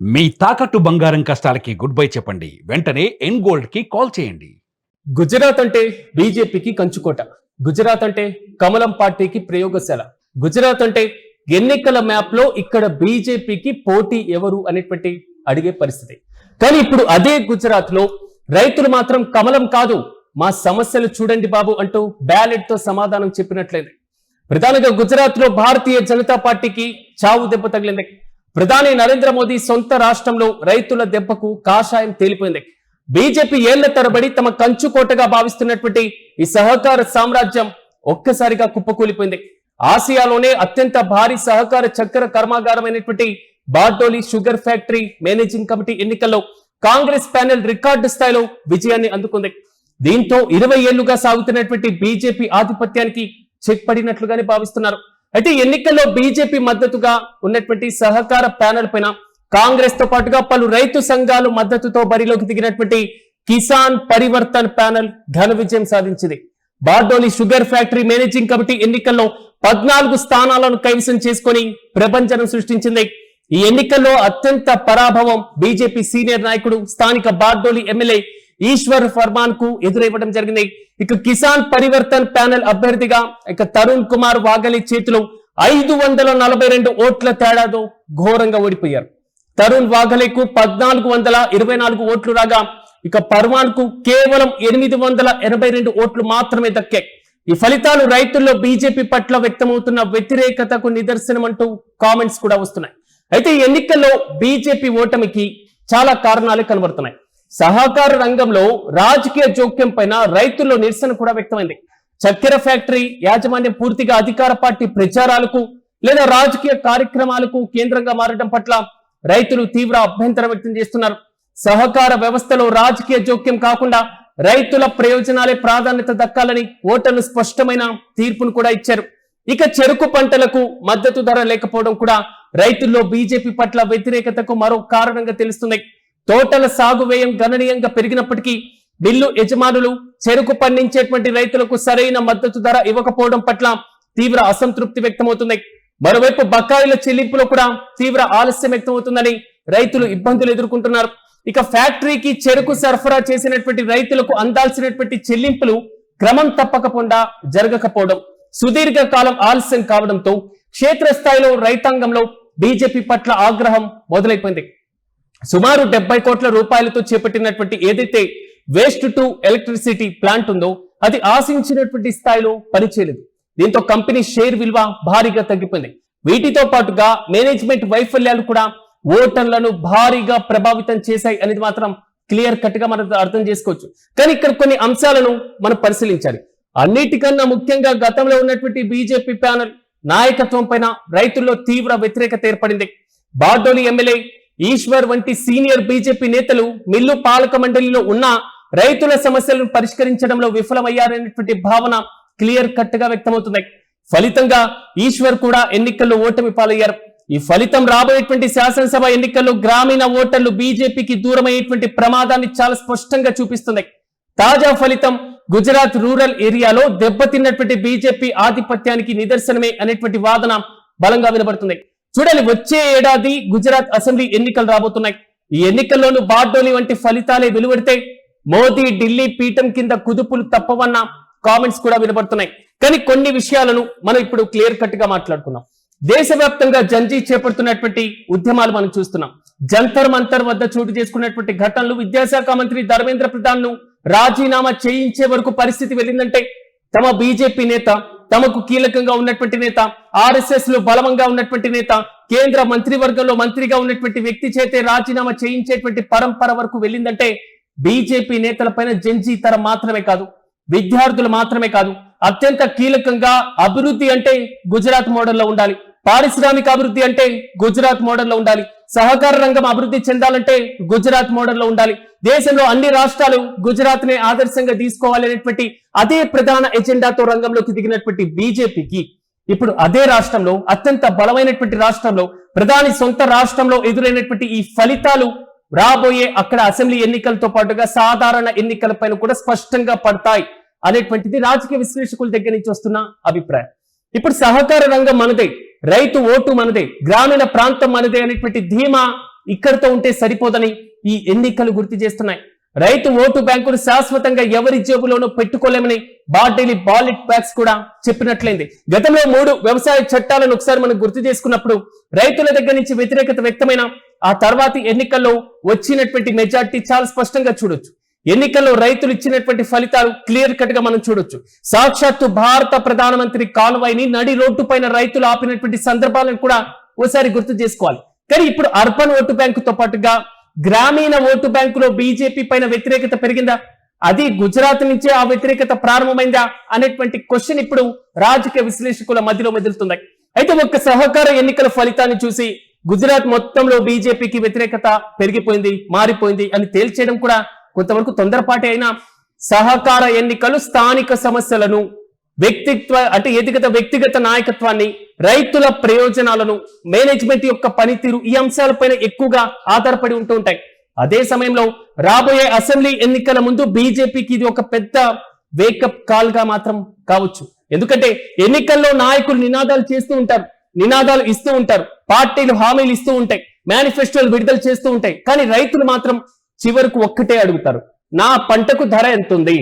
మీ తాకట్టు బంగారం కష్టాలకి good bye చెప్పండి. వెంటనే ఎన్ గోల్డ్ కి కాల్ చేయండి. గుజరాత్ అంటే బీజేపీకి కంచుకోట. గుజరాత్ అంటే కమలం పార్టీకి ప్రయోగశాల. గుజరాత్ అంటే ఎన్నికల మ్యాప్ లో ఇక్కడ బీజేపీకి పోటీ ఎవరు అనేటువంటి అడిగే పరిస్థితి. కానీ ఇప్పుడు అదే గుజరాత్ లో రైతులు మాత్రం కమలం కాదు, మా సమస్యలు చూడండి బాబు అంటూ బ్యాలెట్ తో సమాధానం చెప్పినట్లయింది. ప్రధానంగా గుజరాత్ లో భారతీయ జనతా పార్టీకి చావు దెబ్బ తగిలింది. ప్రధాని నరేంద్ర మోదీ సొంత రాష్ట్రంలో రైతుల దెబ్బకు కాషాయం తేలిపోయింది. బీజేపీ ఏళ్ల తరబడి తమ కంచుకోటగా భావిస్తున్నటువంటి ఈ సహకార సామ్రాజ్యం ఒక్కసారిగా కుప్పకూలిపోయింది. ఆసియాలోనే అత్యంత భారీ సహకార చక్కెర కర్మాగారమైనటువంటి Bardoli sugar factory managing committee ఎన్నికల్లో కాంగ్రెస్ ప్యానెల్ రికార్డు స్థాయిలో విజయాన్ని అందుకుంది. దీంతో 20 ఏళ్లుగా సాగుతున్నటువంటి బీజేపీ ఆధిపత్యానికి చెక్ పడినట్లుగానే భావిస్తున్నారు. అయితే ఎన్నికల్లో బీజేపీ మద్దతుగా ఉన్నటువంటి సహకార ప్యానెల్ పైన కాంగ్రెస్ తో పాటుగా పలు రైతు సంఘాలు మద్దతుతో బరిలోకి దిగినటువంటి కిసాన్ పరివర్తన్ ప్యానెల్ ఘన విజయం సాధించింది. Bardoli sugar factory managing committee ఎన్నికల్లో 14 స్థానాలను కైవసం చేసుకుని ప్రభంజనం సృష్టించింది. ఈ ఎన్నికల్లో అత్యంత పరాభవం బీజేపీ సీనియర్ నాయకుడు స్థానిక బార్డోలి ఎమ్మెల్యే ఈశ్వర్ ఫర్మాన్ కు ఎదురైవ్వడం జరిగింది. ఇక కిసాన్ పరివర్తన్ ప్యానెల్ అభ్యర్థిగా తరుణ్ కుమార్ వాగలి చేతిలో 542 ఓట్ల తేడాతో ఘోరంగా ఓడిపోయారు. తరుణ్ వాఘలేకు 1424 ఓట్లు రాగా ఇక పర్వాన్ కు కేవలం 882 ఓట్లు మాత్రమే దక్కాయి. ఈ ఫలితాలు రైతుల్లో బీజేపీ పట్ల వ్యక్తమవుతున్న వ్యతిరేకతకు నిదర్శనం అంటూ కామెంట్స్ కూడా వస్తున్నాయి. అయితే ఈ ఎన్నికల్లో బీజేపీ ఓటమికి చాలా కారణాలు కనబడుతున్నాయి. సహకార రంగంలో రాజకీయ జోక్యం పైన రైతుల్లో నిరసన కూడా వ్యక్తమైంది. చక్కెర ఫ్యాక్టరీ యాజమాన్యం పూర్తిగా అధికార పార్టీ ప్రచారాలకు లేదా రాజకీయ కార్యక్రమాలకు కేంద్రంగా మారడం పట్ల రైతులు తీవ్ర అభ్యంతరం వ్యక్తం చేస్తున్నారు. సహకార వ్యవస్థలో రాజకీయ జోక్యం కాకుండా రైతుల ప్రయోజనాలే ప్రాధాన్యత దక్కాలని ఓటర్లు స్పష్టమైన తీర్పును కూడా ఇచ్చారు. ఇక చెరుకు పంటలకు మద్దతు ధర లేకపోవడం కూడా రైతుల్లో బీజేపీ పట్ల వ్యతిరేకతకు మరో కారణంగా తెలుస్తుంది. తోటల సాగు వ్యయం గణనీయంగా పెరిగినప్పటికీ మిల్లు యజమానులు చెరుకు పండించేటువంటి రైతులకు సరైన మద్దతు ధర ఇవ్వకపోవడం పట్ల తీవ్ర అసంతృప్తి వ్యక్తమవుతుంది. మరోవైపు బకాయిల చెల్లింపులో కూడా తీవ్ర ఆలస్యం వ్యక్తమవుతుందని రైతులు ఇబ్బందులు ఎదుర్కొంటున్నారు. ఇక ఫ్యాక్టరీకి చెరుకు సరఫరా చేసినటువంటి రైతులకు అందాల్సినటువంటి చెల్లింపులు క్రమం తప్పకుండా జరగకపోవడం, సుదీర్ఘ కాలం ఆలస్యం కావడంతో క్షేత్రస్థాయిలో రైతాంగంలో బీజేపీ పట్ల ఆగ్రహం మొదలైపోయింది. సుమారు 70 కోట్ల రూపాయలతో చేపట్టినటువంటి ఏదైతే వేస్ట్ టు ఎలక్ట్రిసిటీ ప్లాంట్ ఉందో అది ఆశించినటువంటి స్థాయిలో పనిచేయలేదు. దీంతో కంపెనీ షేర్ విలువ భారీగా తగ్గిపోయింది. వీటితో పాటుగా మేనేజ్మెంట్ వైఫల్యాలు కూడా ఓటర్లను భారీగా ప్రభావితం చేశాయి అనేది మాత్రం క్లియర్ కట్ గా మనం అర్థం చేసుకోవచ్చు. కానీ ఇక్కడ కొన్ని అంశాలను మనం పరిశీలించాలి. అన్నిటికన్నా ముఖ్యంగా గతంలో ఉన్నటువంటి బీజేపీ ప్యానెల్ నాయకత్వం పైన రైతుల్లో తీవ్ర వ్యతిరేకత ఏర్పడింది. బార్డోలి ఎమ్మెల్యే ఈశ్వర్ వంటి సీనియర్ బీజేపీ నేతలు మిల్లు పాలక మండలిలో ఉన్న రైతుల సమస్యలను పరిష్కరించడంలో విఫలమయ్యారనేటువంటి భావన క్లియర్ కట్ గా వ్యక్తమవుతుంది. ఫలితంగా ఈశ్వర్ కూడా ఎన్నికల్లో ఓటమి పాలయ్యారు. ఈ ఫలితం రాబోయేటువంటి శాసనసభ ఎన్నికల్లో గ్రామీణ ఓటర్లు బీజేపీకి దూరమయ్యేటువంటి ప్రమాదాన్ని చాలా స్పష్టంగా చూపిస్తుంది. తాజా ఫలితం గుజరాత్ రూరల్ ఏరియాలో దెబ్బతిన్నటువంటి బీజేపీ ఆధిపత్యానికి నిదర్శనమే అనేటువంటి వాదన బలంగా వినబడుతుంది. చూడాలి, వచ్చే ఏడాది గుజరాత్ అసెంబ్లీ ఎన్నికలు రాబోతున్నాయి. ఈ ఎన్నికల్లోనూ బార్డోలి వంటి ఫలితాలే వెలువడితే మోదీ ఢిల్లీ పీఠం కింద కుదుపులు తప్పవన్న కామెంట్స్ కూడా వినబడుతున్నాయి. కానీ కొన్ని విషయాలను మనం ఇప్పుడు క్లియర్ కట్ గా మాట్లాడుకున్నాం. దేశవ్యాప్తంగా జంజీ చేపడుతున్నటువంటి ఉద్యమాలు మనం చూస్తున్నాం. జంతర్ మంతర్ వద్ద చోటు చేసుకున్నటువంటి ఘటనలు, విద్యాశాఖ మంత్రి ధర్మేంద్ర ప్రధాన్ ను రాజీనామా చేయించే వరకు పరిస్థితి వెళ్ళిందంటే తమ బీజేపీ నేత, తమకు కీలకంగా ఉన్నటువంటి నేత, ఆర్ఎస్ఎస్ లో బలమంగా ఉన్నటువంటి నేత, కేంద్ర మంత్రివర్గంలో మంత్రిగా ఉన్నటువంటి వ్యక్తి చేతే రాజీనామా చేయించేటువంటి పరంపర వరకు వెళ్ళిందంటే బీజేపీ నేతల పైన జంజీ తరం మాత్రమే కాదు, విద్యార్థులు మాత్రమే కాదు, అత్యంత కీలకంగా అభివృద్ధి అంటే గుజరాత్ మోడల్లో ఉండాలి, పారిశ్రామిక అభివృద్ధి అంటే గుజరాత్ మోడల్లో ఉండాలి, సహకార రంగం అభివృద్ధి చెందాలంటే గుజరాత్ మోడల్లో ఉండాలి, దేశంలో అన్ని రాష్ట్రాలు గుజరాత్ నే ఆదర్శంగా తీసుకోవాలి అనేటువంటి అదే ప్రధాన ఎజెండాతో రంగంలోకి దిగినటువంటి బీజేపీకి ఇప్పుడు అదే రాష్ట్రంలో, అత్యంత బలమైనటువంటి రాష్ట్రంలో, ప్రధాని సొంత రాష్ట్రంలో ఎదురైనటువంటి ఈ ఫలితాలు రాబోయే అక్కడ అసెంబ్లీ ఎన్నికలతో పాటుగా సాధారణ ఎన్నికలపైన కూడా స్పష్టంగా పడతాయి అనేటువంటిది రాజకీయ విశ్లేషకుల దగ్గర నుంచి వస్తున్న అభిప్రాయం. ఇప్పుడు సహకార రంగం మనదే, రైతు ఓటు మనదే, గ్రామీణ ప్రాంతం మనదే అనేటువంటి ధీమా ఇక్కడితో ఉంటే సరిపోదని ఈ ఎన్నికలు గుర్తు చేస్తున్నాయి. రైతు ఓటు బ్యాంకును శాశ్వతంగా ఎవరి జేబులోనూ పెట్టుకోలేమని బార్డేలి బాలెట్ బ్యాగ్స్ కూడా చెప్పినట్లయింది. గతంలో 3 వ్యవసాయ చట్టాలను ఒకసారి మనం గుర్తు చేసుకున్నప్పుడు రైతుల దగ్గర నుంచి వ్యతిరేకత వ్యక్తమైన ఆ తర్వాతి ఎన్నికల్లో వచ్చినటువంటి మెజార్టీ చాలా స్పష్టంగా చూడొచ్చు. ఎన్నికల్లో రైతులు ఇచ్చినటువంటి ఫలితాలు క్లియర్ కట్ గా మనం చూడొచ్చు. సాక్షాత్తు భారత ప్రధానమంత్రి కాన్వాయ్ని నడి రోడ్డు పైన రైతులు ఆపినటువంటి సందర్భాలను కూడా ఓసారి గుర్తు చేసుకోవాలి. కానీ ఇప్పుడు అర్బన్ ఓటు బ్యాంకుతో పాటుగా గ్రామీణ ఓటు బ్యాంకులో బీజేపీ పైన వ్యతిరేకత పెరిగిందా, అది గుజరాత్ నుంచే ఆ వ్యతిరేకత ప్రారంభమైందా అనేటువంటి క్వశ్చన్ ఇప్పుడు రాజకీయ విశ్లేషకుల మధ్యలో మెదులుతుంది. అయితే ఒక్క సహకార ఎన్నికల ఫలితాన్ని చూసి గుజరాత్ మొత్తంలో బీజేపీకి వ్యతిరేకత పెరిగిపోయింది, మారిపోయింది అని తేల్చేయడం కూడా కొంతవరకు తొందరపాటి అయినా సహకార ఎన్నికలు స్థానిక సమస్యలను వ్యక్తిగత నాయకత్వాన్ని, రైతుల ప్రయోజనాలను, మేనేజ్మెంట్ యొక్క పనితీరు ఈ అంశాలపైన ఎక్కువగా ఆధారపడి ఉంటూ ఉంటాయి. అదే సమయంలో రాబోయే అసెంబ్లీ ఎన్నికల ముందు బీజేపీకి ఇది ఒక పెద్ద వేకప్ కాల్ గా మాత్రం కావచ్చు. ఎందుకంటే ఎన్నికల్లో నాయకులు నినాదాలు చేస్తూ ఉంటారు, నినాదాలు ఇస్తూ ఉంటారు, పార్టీలు హామీలు ఇస్తూ ఉంటాయి, మేనిఫెస్టోలు విడుదల చేస్తూ ఉంటాయి. కానీ రైతులు మాత్రం చివరకు ఒక్కటే అడుగుతారు, నా పంటకు ధర ఎంత ఉంది,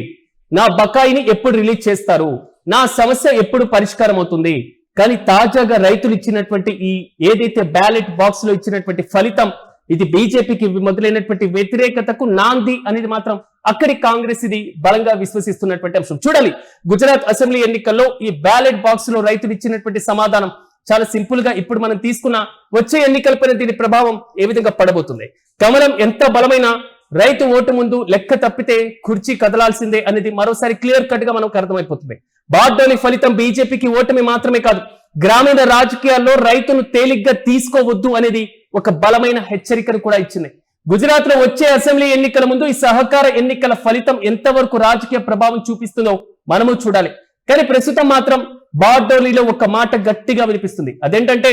నా బకాయిని ఎప్పుడు రిలీజ్ చేస్తారు, నా సమస్య ఎప్పుడు పరిష్కారం అవుతుంది. కానీ తాజాగా రైతులు ఇచ్చినటువంటి ఈ ఏదైతే బ్యాలెట్ బాక్స్ లో ఇచ్చినటువంటి ఫలితం ఇది బీజేపీకి మొదలైనటువంటి వ్యతిరేకతకు నాంది అనేది మాత్రం అక్కడి కాంగ్రెస్ ఇది బలంగా విశ్వసిస్తున్నటువంటి అంశం. చూడాలి గుజరాత్ అసెంబ్లీ ఎన్నికల్లో ఈ బ్యాలెట్ బాక్స్ లో రైతులు ఇచ్చినటువంటి సమాధానం చాలా సింపుల్ గా ఇప్పుడు మనం తీసుకున్న వచ్చే ఎన్నికలపైన దీని ప్రభావం ఏ విధంగా పడబోతుంది. కమలం ఎంత బలమైన రైతు ఓటు ముందు లెక్క తప్పితే కుర్చీ కదలాల్సిందే అనేది మరోసారి క్లియర్ కట్ గా మనకు అర్థమైపోతుంది. బార్డోలి ఫలితం బీజేపీకి ఓటమి మాత్రమే కాదు, గ్రామీణ రాజకీయాల్లో రైతును తేలిగ్గా తీసుకోవద్దు అనేది ఒక బలమైన హెచ్చరికను కూడా ఇచ్చింది. గుజరాత్ లో వచ్చే అసెంబ్లీ ఎన్నికల ముందు ఈ సహకార ఎన్నికల ఫలితం ఎంతవరకు రాజకీయ ప్రభావం చూపిస్తుందో మనము చూడాలి. కానీ ప్రస్తుతం మాత్రం బార్డోలీలో ఒక మాట గట్టిగా వినిపిస్తుంది. అదేంటంటే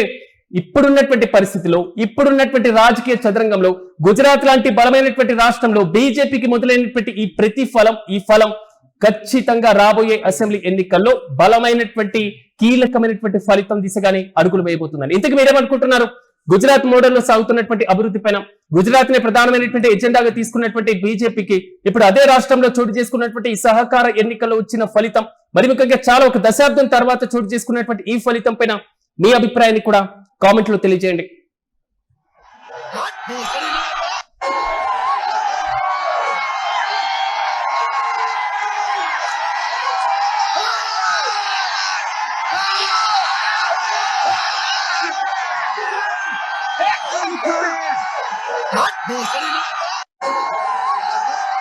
ఇప్పుడున్నటువంటి పరిస్థితిలో, ఇప్పుడున్నటువంటి రాజకీయ చదరంగంలో గుజరాత్ లాంటి బలమైనటువంటి రాష్ట్రంలో బీజేపీకి మొదలైనటువంటి ఈ ఫలం ఖచ్చితంగా రాబోయే అసెంబ్లీ ఎన్నికల్లో బలమైనటువంటి కీలకమైనటువంటి ఫలితం దిశగానే అడుగులు వేయబోతుందని. ఇంతకు మీరేమనుకుంటున్నారు? గుజరాత్ మోడల్లో సాగుతున్నటువంటి అభివృద్ధి పైన, గుజరాత్ నే ప్రధానమైనటువంటి ఎజెండాగా తీసుకున్నటువంటి బీజేపీకి ఇప్పుడు అదే రాష్ట్రంలో చోటు చేసుకున్నటువంటి ఈ సహకార ఎన్నికల్లో వచ్చిన ఫలితం, మరి ముఖ్యంగా చాలా ఒక దశాబ్దం తర్వాత చోటు చేసుకున్నటువంటి ఈ ఫలితం పైన మీ అభిప్రాయాన్ని కూడా కామెంట్ లో తెలియజేయండి. Hot bullshit.